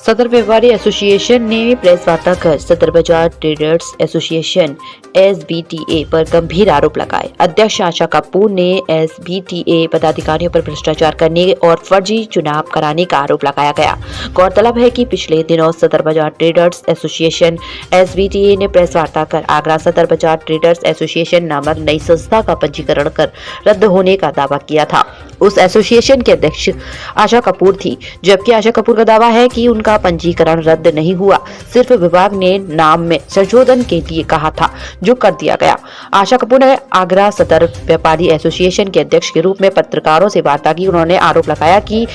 सदर व्यापारी एसोसिएशन ने प्रेस वार्ता कर सदर बाजार ट्रेडर्स एसोसिएशन (SBTA) पर गंभीर आरोप लगाए। अध्यक्ष आशा कपूर ने SBTA पदाधिकारियों पर भ्रष्टाचार करने और फर्जी चुनाव कराने का आरोप लगाया गया। गौरतलब है कि पिछले दिनों सदर बाजार ट्रेडर्स एसोसिएशन (SBTA) ने प्रेस वार्ता कर आगरा सदर बाजार ट्रेडर्स एसोसिएशन नामक नई संस्था का पंजीकरण कर रद्द होने का दावा किया था। उस एसोसिएशन के अध्यक्ष आशा कपूर थी, जबकि आशा कपूर का दावा है कि उनका पंजीकरण रद्द नहीं हुआ, सिर्फ विभाग ने नाम में संशोधन के लिए कहा था, जो कर दिया गया। आशा कपूर ने आगरा सदर व्यापारी एसोसिएशन के अध्यक्ष के रूप में पत्रकारों से वार्ता की। उन्होंने आरोप लगाया कि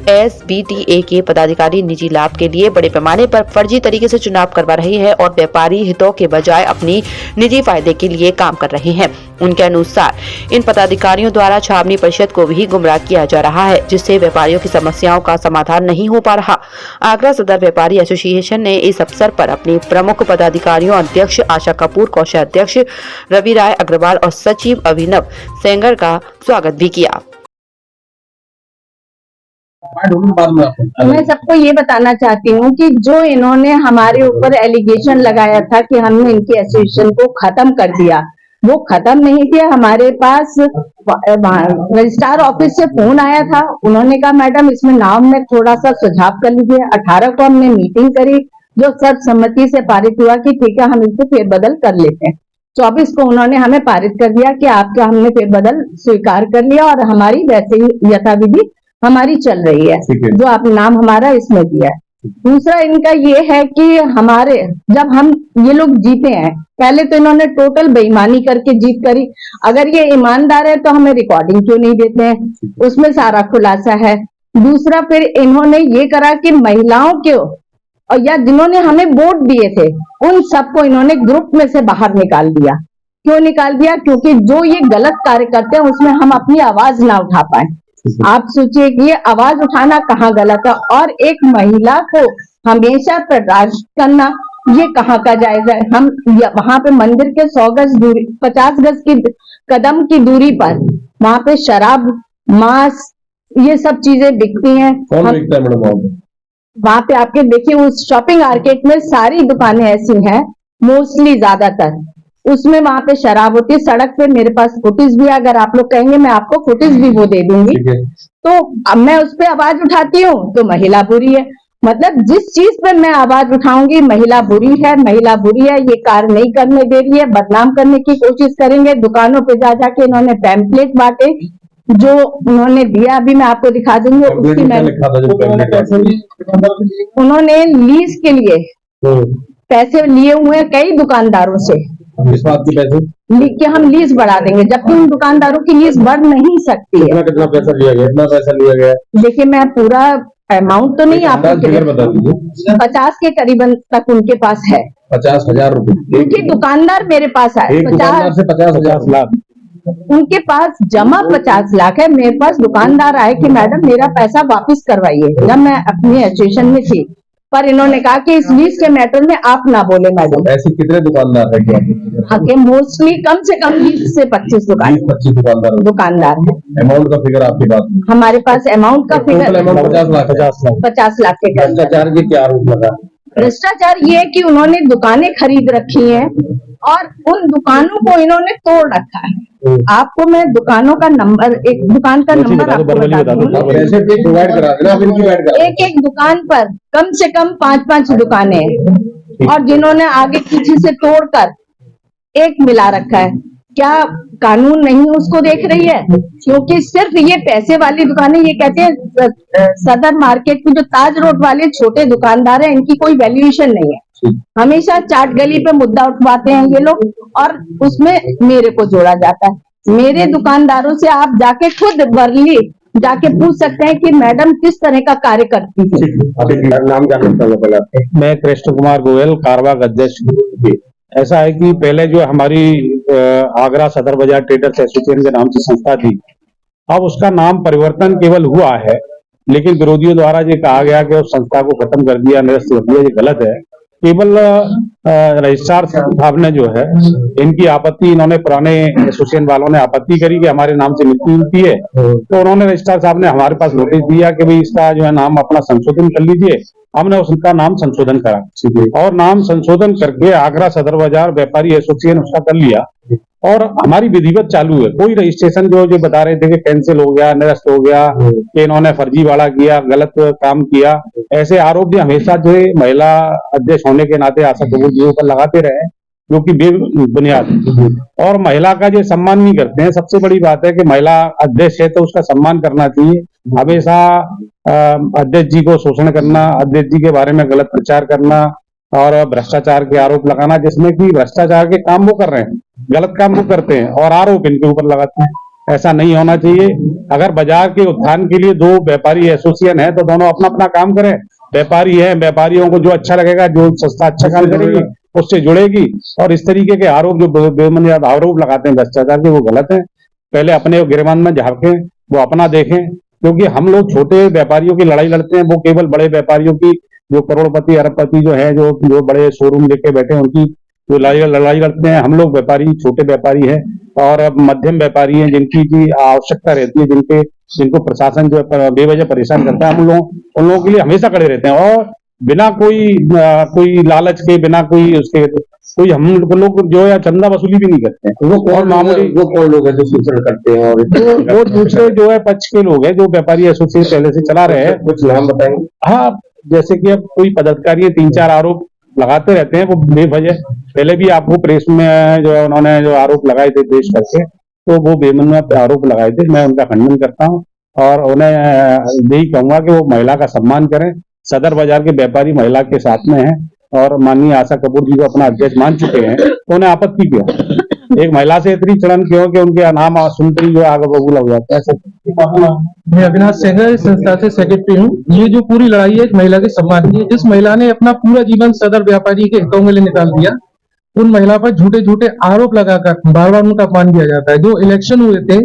SBTA के पदाधिकारी निजी लाभ के लिए बड़े पैमाने पर फर्जी तरीके से चुनाव करवा रहे हैं और व्यापारी हितों के बजाय अपनी निजी फायदे के लिए काम कर रहे हैं। उनके अनुसार इन पदाधिकारियों द्वारा छावनी परिषद को भी गुमराह किया जा रहा है, जिससे व्यापारियों की समस्याओं का समाधान नहीं हो पा रहा। आगरा सदर व्यापारी एसोसिएशन ने इस अवसर पर अपने प्रमुख पदाधिकारियों अध्यक्ष आशा कपूर, कोषाध्यक्ष रवि राय अग्रवाल और सचिव अभिनव सेंगर का स्वागत भी किया। मैं सबको ये बताना चाहती हूँ कि जो इन्होंने हमारे ऊपर एलिगेशन लगाया था कि हमने इनकी एसोसिएशन को खत्म कर दिया, वो खत्म नहीं किया। हमारे पास रजिस्ट्रार ऑफिस से फोन आया था। उन्होंने कहा मैडम इसमें नाम में थोड़ा सा सुझाव कर लीजिए। 18 को हमने मीटिंग करी, जो सर्वसम्मति से पारित हुआ कि ठीक है हम इसको फेरबदल कर लेते हैं। 24 को उन्होंने हमें पारित कर दिया कि आपका हमने फेरबदल स्वीकार कर लिया और हमारी वैसे ही यथाविधि हमारी चल रही है, जो आप नाम हमारा इसमें दिया है। दूसरा इनका ये है कि हमारे जब हम ये लोग जीते हैं, पहले तो इन्होंने टोटल बेईमानी करके जीत करी। अगर ये ईमानदार है तो हमें रिकॉर्डिंग क्यों नहीं देते हैं, उसमें सारा खुलासा है। दूसरा फिर इन्होंने ये करा कि महिलाओं के और या जिन्होंने हमें वोट दिए थे उन सबको इन्होंने ग्रुप में से बाहर निकाल दिया। क्यों निकाल दिया? क्योंकि जो ये गलत कार्य करते हैं उसमें हम अपनी आवाज ना उठा पाए। आप सोचिए कि ये आवाज उठाना कहाँ गलत है, और एक महिला को हमेशा प्रताड़ित करना ये कहाँ का जायज है। हम वहां पे मंदिर के 100 गज दूरी, 50 गज की कदम की दूरी पर वहां पे शराब, मांस, ये सब चीजें बिकती हैं। कौन बिकता है मैडम वहां पे आपके देखिए उस शॉपिंग मार्केट में सारी दुकानें ऐसी हैं, मोस्टली ज्यादातर उसमें वहां पे शराब होती है। सड़क पे मेरे पास फुटेज भी, अगर आप लोग कहेंगे मैं आपको फुटेज भी वो दे दूंगी। तो अब मैं उस पे आवाज उठाती हूँ तो महिला बुरी है। मतलब जिस चीज पे मैं आवाज उठाऊंगी महिला बुरी है, महिला बुरी है, ये कार्य नहीं करने दे रही है, बदनाम करने की कोशिश करेंगे। दुकानों पे जा जाके इन्होंने पैम्पलेट बांटे, जो उन्होंने दिया अभी मैं आपको दिखा दूंगी। उसकी मैं उन्होंने लीज के लिए पैसे लिए हुए हैं कई दुकानदारों से, इस बात के पैसे कि हम लीज बढ़ा देंगे, जबकि उन दुकानदारों की लीज बढ़ नहीं सकती है। कितना पैसा लिया गया? इतना पैसा लिया गया? देखिए मैं पूरा अमाउंट तो नहीं आपको बता दीजिए। 50 के करीबन तक उनके पास है। 50,000 रुपए? क्योंकि दुकानदार मेरे पास आए 50 लाख उनके पास जमा 50 लाख है। मेरे पास दुकानदार आए कि मैडम मेरा पैसा वापस करवाइए, जब मैं अपनी एसोसिएशन में थी। पर इन्होंने कहा कि इस लीज के मैटर में आप ना बोले मैडम। ऐसे कितने दुकानदार है क्या? आगे मोस्टली कम से कम 20 से 25 दुकानदार है। अमाउंट का फिगर आपके पास? हमारे पास अमाउंट का फिगर 50 लाख। 50 लाख के करीब। भ्रष्टाचार की क्या आरोप लगा? भ्रष्टाचार ये है कि उन्होंने दुकानें खरीद रखी हैं और उन दुकानों को इन्होंने तोड़ रखा है। आपको मैं दुकानों का नंबर, एक दुकान का नंबर आपको बता दूं। एक दुकान पर कम से कम 5-5 दुकानें हैं और जिन्होंने आगे पीछे से तोड़कर एक मिला रखा है। क्या कानून नहीं उसको देख रही है? क्योंकि सिर्फ ये पैसे वाली दुकानें, ये कहते हैं सदर मार्केट में जो ताज रोड वाले छोटे दुकानदार हैं इनकी कोई वैल्यूएशन नहीं है। हमेशा चाट गली पे मुद्दा उठवाते हैं ये लोग और उसमें मेरे को जोड़ा जाता है। मेरे दुकानदारों से आप जाके खुद वर्ली जाके पूछ सकते हैं कि मैडम किस तरह का कार्य करती थी। नाम क्या करता है? मैं कृष्ण कुमार गोयल, कारवाग अध्यक्ष। ऐसा है कि पहले जो हमारी आगरा सदर बाजार ट्रेडर्स एसोसिएशन के नाम से संस्था थी, अब उसका नाम परिवर्तन केवल हुआ है, लेकिन विरोधियों द्वारा ये कहा गया कि उस संस्था को खत्म कर दिया, निरस्त कर दिया। ये गलत है। केवल रजिस्ट्रार साहब ने जो है इनकी आपत्ति, इन्होंने पुराने एसोसिएशन वालों ने आपत्ति करी कि हमारे नाम से नियुक्ति मिलती है, तो उन्होंने रजिस्ट्रार साहब ने हमारे पास नोटिस दिया कि भाई इसका जो है नाम अपना संशोधन कर लीजिए। हमने उसका नाम संशोधन करा और नाम संशोधन करके आगरा सदर बाजार व्यापारी एसोसिएशन उसका कर लिया और हमारी विधिवत चालू है। कोई रजिस्ट्रेशन जो बता रहे थे कि कैंसिल हो गया, निरस्त हो गया, कि इन्होंने फर्जीवाड़ा किया, गलत काम किया, ऐसे आरोप भी हमेशा जो है महिला अध्यक्ष होने के नाते आशा कपूर जी ऊपर लगाते रहे, जो कि बेबुनियाद है। और महिला का जो सम्मान नहीं करते हैं। सबसे बड़ी बात है कि महिला अध्यक्ष है तो उसका सम्मान करना चाहिए। हमेशा अध्यक्ष जी को शोषण करना, अध्यक्ष जी के बारे में गलत प्रचार करना और भ्रष्टाचार के आरोप लगाना, जिसमें कि भ्रष्टाचार के काम वो कर रहे हैं, गलत काम वो करते हैं और आरोप इनके ऊपर लगाते हैं। ऐसा नहीं होना चाहिए। अगर बाजार के उत्थान के लिए दो व्यापारी एसोसिएशन है तो दोनों अपना अपना काम करें। व्यापारी है, व्यापारियों को जो अच्छा लगेगा, जो संस्था अच्छा काम करेगी उससे जुड़ेगी। और इस तरीके के आरोप जो बेबुनियाद आरोप लगाते हैं भ्रष्टाचार के, वो गलत है। पहले अपने गिरबान में झांकें, वो अपना देखें, क्योंकि हम लोग छोटे व्यापारियों की लड़ाई लड़ते हैं, वो केवल बड़े व्यापारियों की, जो करोड़पति अरबपति जो है, जो बड़े शोरूम लेके बैठे हैं, उनकी जो लड़ाई लड़ते हैं। हम लोग व्यापारी छोटे व्यापारी हैं और मध्यम व्यापारी हैं, जिनकी की आवश्यकता रहती है, जिनको प्रशासन जो है बेवजह परेशान करता है, उन लोगों के लिए हमेशा खड़े रहते हैं और बिना कोई लालच के, बिना कोई हम लोग जो है चंदा वसूली भी नहीं करते हैं। वो कौन मामूली, वो कौन लोग हैं जो शोषण करते हैं? और वो दूसरे जो है पक्ष के लोग हैं जो व्यापारी एसोसिएशन पहले से चला रहे हैं। कुछ नाम बताएंगे? हाँ, जैसे कि अब कोई पदाधिकारी 3-4 आरोप लगाते रहते हैं, वो बेवजह। पहले भी आपको प्रेस में जो है उन्होंने जो आरोप लगाए थे पेश करके, तो वो बेबुनियाद आरोप लगाए थे। मैं उनका खंडन करता हूँ और उन्हें यही कहूंगा कि वो महिला का सम्मान करें। सदर बाजार के व्यापारी महिला के साथ में हैं और माननीय आशा कपूर जी को अपना अध्यक्ष मान चुके हैं, तो उन्हें आपत्ति क्यों? एक महिला से इतनी चलन क्यों कि उनके नाम सुनते ही जो आगे बबूला हो जाता है। मैं अविनाश सेंगर इस संस्था से सेक्रेटरी हूँ। ये जो पूरी लड़ाई है एक महिला के सम्मान की है। जिस महिला ने अपना पूरा जीवन सदर व्यापारी के हितों के लिए निकाल दिया, उन महिला पर झूठे झूठे आरोप लगाकर बार बार उनका अपमान किया जाता है। जो इलेक्शन हुए थे,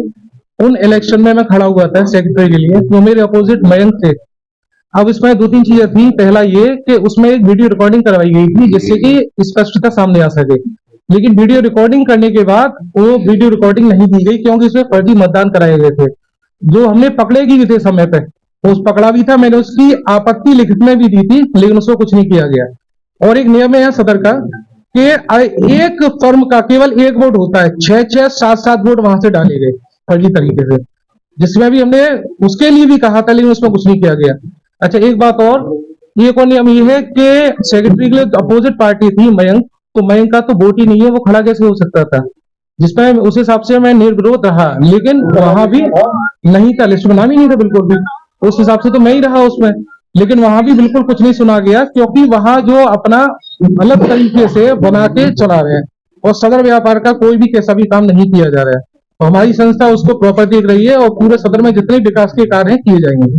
उन इलेक्शन में मैं खड़ा हुआ था सेक्रेटरी के लिए, तो मेरे अपोजिट मयंक थे। अब इसमें 2-3 चीजें थी। पहला ये कि उसमें एक वीडियो रिकॉर्डिंग करवाई गई थी जिससे कि स्पष्टता सामने आ सके, लेकिन वीडियो रिकॉर्डिंग करने के बाद वो वीडियो रिकॉर्डिंग नहीं की गई, क्योंकि इसमें फर्जी मतदान कराए गए थे। जो हमने पकड़ेगी भी थे समय पे, उस पकड़ा भी था, मैंने उसकी आपत्ति लिखित में भी दी थी, लेकिन उसको कुछ नहीं किया गया। और एक नियम है सदर का कि एक फर्म का केवल एक वोट होता है, 6-6, 7-7 वोट वहां से डाले गए फर्जी तरीके से, जिसमें भी हमने उसके लिए भी कहा था, लेकिन उसमें कुछ नहीं किया गया। अच्छा, एक बात और, एक और नियम ये है कि सेक्रेटरी के लिए अपोजिट पार्टी थी मयंक, तो मयंक का तो वोट ही नहीं है, वो खड़ा कैसे हो सकता था? जिसमें उस हिसाब से मैं निर्विरोध रहा, लेकिन वहां भी नहीं था, लिस्ट में नाम ही नहीं था बिल्कुल भी। उस हिसाब से तो मैं ही रहा उसमें, लेकिन वहां भी बिल्कुल कुछ नहीं सुना गया, क्योंकि वहां जो अपना अलग तरीके से बना के चला रहे हैं और सदर व्यापार का कोई भी कैसा भी काम नहीं किया जा रहा है। तो हमारी संस्था उसको प्रॉपर देख रही है और पूरे सदर में जितने विकास के कार्य हैं किए जाएंगे।